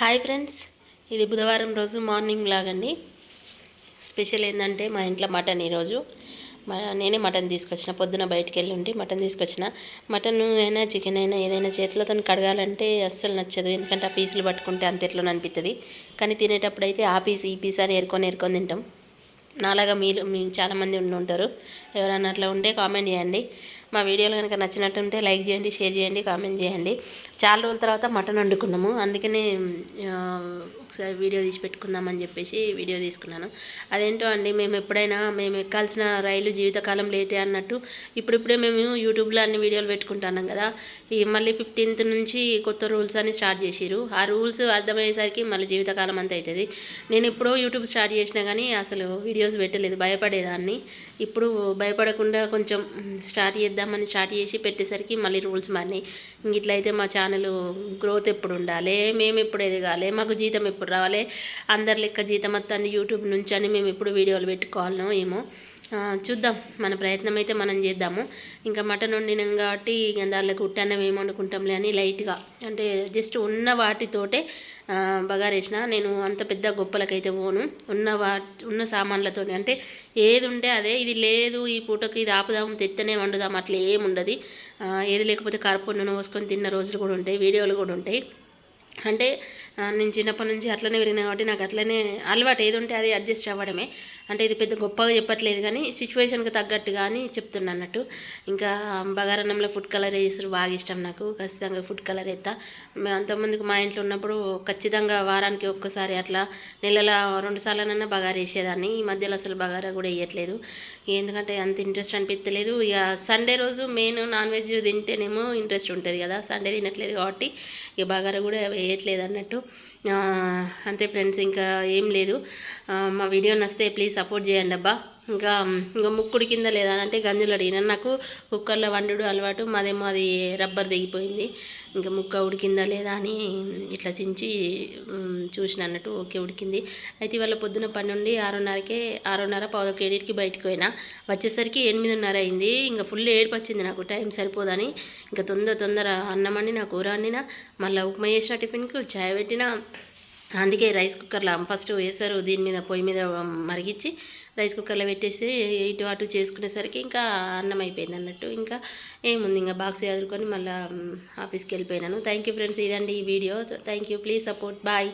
Hi friends, ఇది బుధవారం రోజు మార్నింగ్ వ్లాగ్ అండి. స్పెషల్ ఏంటంటే మా ఇంట్లో మటన్ ఈరోజు. నేనే మటన్ తీసుకొచ్చిన, పొద్దున బయటికి వెళ్ళి ఉంటే మటన్ తీసుకొచ్చిన. మటన్ అయినా చికెన్ అయినా ఏదైనా చేతులతో కడగాలంటే అస్సలు నచ్చదు, ఎందుకంటే ఆ పీసులు పట్టుకుంటే అంత ఎట్లా అనిపిస్తుంది. కానీ తినేటప్పుడు అయితే ఆ పీస్ ఈ పీస్ అని ఏరుకొని తింటాం. నాలాగా మీరు చాలామంది ఉంటారు. ఎవరన్నా అట్లా ఉంటే కామెంట్ చేయండి. మా వీడియోలు కనుక నచ్చినట్టుంటే లైక్ చేయండి, షేర్ చేయండి, కామెంట్ చేయండి. చాలా రోజుల తర్వాత మటన్ వండుకున్నాము, అందుకనే ఒకసారి వీడియో తీసి పెట్టుకుందామని చెప్పేసి వీడియో తీసుకున్నాను. అదేంటో అండి, మేము ఎక్కాల్సిన రైలు జీవితకాలం లేటే అన్నట్టు ఇప్పుడిప్పుడే మేము యూట్యూబ్లో అన్ని వీడియోలు పెట్టుకుంటున్నాం కదా. ఈ మళ్ళీ 15th నుంచి కొత్త రూల్స్ అని స్టార్ట్ చేసిరు. ఆ రూల్స్ అర్థమయ్యేసరికి మళ్ళీ జీవితకాలం అంతా అవుతుంది. నేను ఎప్పుడో యూట్యూబ్ స్టార్ట్ చేసినా కానీ అసలు వీడియోస్ పెట్టలేదు, భయపడేదాన్ని. ఇప్పుడు భయపడకుండా కొంచెం స్టార్ట్ చేసి పెట్టేసరికి మళ్ళీ రూల్స్ మారినాయి. ఇట్లయితే మా ఛానల్ గ్రోత్ ఎప్పుడు ఉండాలి, మేము ఎప్పుడు ఎదగాలి, మాకు జీతం ఎప్పుడు రావాలి, అందరి లెక్క జీతం వస్తుంది యూట్యూబ్ నుంచి అని మేము ఎప్పుడు వీడియోలు పెట్టుకోవాలనో ఏమో. చూద్దాం, మన ప్రయత్నం అయితే మనం చేద్దాము. ఇంకా మటన్ వండినాం కాబట్టి ఇక దాంట్లోకి ఉట్టన్నం ఏమి వండుకుంటాంలే అని లైట్గా, అంటే జస్ట్ ఉన్న వాటితోటే బగారేసిన. నేను అంత పెద్ద గొప్పలకైతే పోను, ఉన్న సామాన్లతో, అంటే ఏది ఉంటే అదే. ఇది లేదు ఈ పూటకి ఇది ఆపుదాం తెత్తనే వండుదాం అట్లా ఏముండదు. ఏది లేకపోతే కారపొడి నూనె పోసుకొని తిన్న రోజులు కూడా ఉంటాయి, వీడియోలు కూడా ఉంటాయి. అంటే నేను చిన్నప్పటి నుంచి అట్లనే పెరిగినా కాబట్టి నాకు అట్లనే అలవాటు, ఏది ఉంటే అది అడ్జస్ట్ అవ్వడమే. అంటే ఇది పెద్ద గొప్పగా చెప్పట్లేదు కానీ సిచ్యువేషన్కి తగ్గట్టు కానీ చెప్తున్నా అన్నట్టు. ఇంకా బగారన్నంలో ఫుడ్ కలర్ వేసుడు బాగా ఇష్టం నాకు, ఖచ్చితంగా ఫుడ్ కలర్ వేస్తా. అంతకుముందుకు మా ఇంట్లో ఉన్నప్పుడు ఖచ్చితంగా వారానికి ఒక్కసారి అట్లా, నెలలో 2 సార్లనన్నా బగారా వేసేదాన్ని. ఈ మధ్యలో అసలు బగారా కూడా వేయట్లేదు, ఎందుకంటే అంత ఇంట్రెస్ట్ అనిపించలేదు. ఇక సండే రోజు మెయిన్ నాన్ వెజ్ తింటేనేమో ఇంట్రెస్ట్ ఉంటుంది కదా, సండే తినట్లేదు కాబట్టి ఇక బగారా కూడా వేయట్లేదు అన్నట్టు. అంతే ఫ్రెండ్స్, ఇంకా ఏం లేదు. మా వీడియో నచ్చితే ప్లీజ్ సపోర్ట్ చేయండి అబ్బా. ఇంకా ముక్కుడి కింద లేదా అంటే గంజులు అడిగిన, నాకు కుక్కర్లో వండుడు అలవాటు, మాదేమో అది రబ్బర్ దిగిపోయింది. ఇంకా ముక్క ఉడికిందా లేదా అని ఇట్లా చించి చూసిన అన్నట్టు. ఓకే ఉడికింది. అయితే ఇవాళ పొద్దున పని నుండి 6:30 7కి బయటకు పోయినా, వచ్చేసరికి 8:30 అయింది. ఇంకా ఫుల్ ఏడుపు వచ్చింది నాకు, టైం సరిపోదని. ఇంకా తొందర అన్నం వండిన, కూర వండిన, మళ్ళీ ఉప్మా చేసిన, టిఫిన్కు చాయ్ పెట్టిన. అందుకే రైస్ కుక్కర్లో ఫస్ట్ వేసారు, దీని మీద పొయ్యి మీద మరిగించి రైస్ కుక్కర్లో పెట్టేసి ఇటు అటు చేసుకునేసరికి ఇంకా అన్నం అయిపోయింది అన్నట్టు. ఇంకా ఏముంది, ఇంకా బాక్స్ చదువుకొని మళ్ళీ ఆఫీస్కి వెళ్ళిపోయినాను. థ్యాంక్ యూ ఫ్రెండ్స్, ఇదండి ఈ వీడియో. Thank you, please support, bye.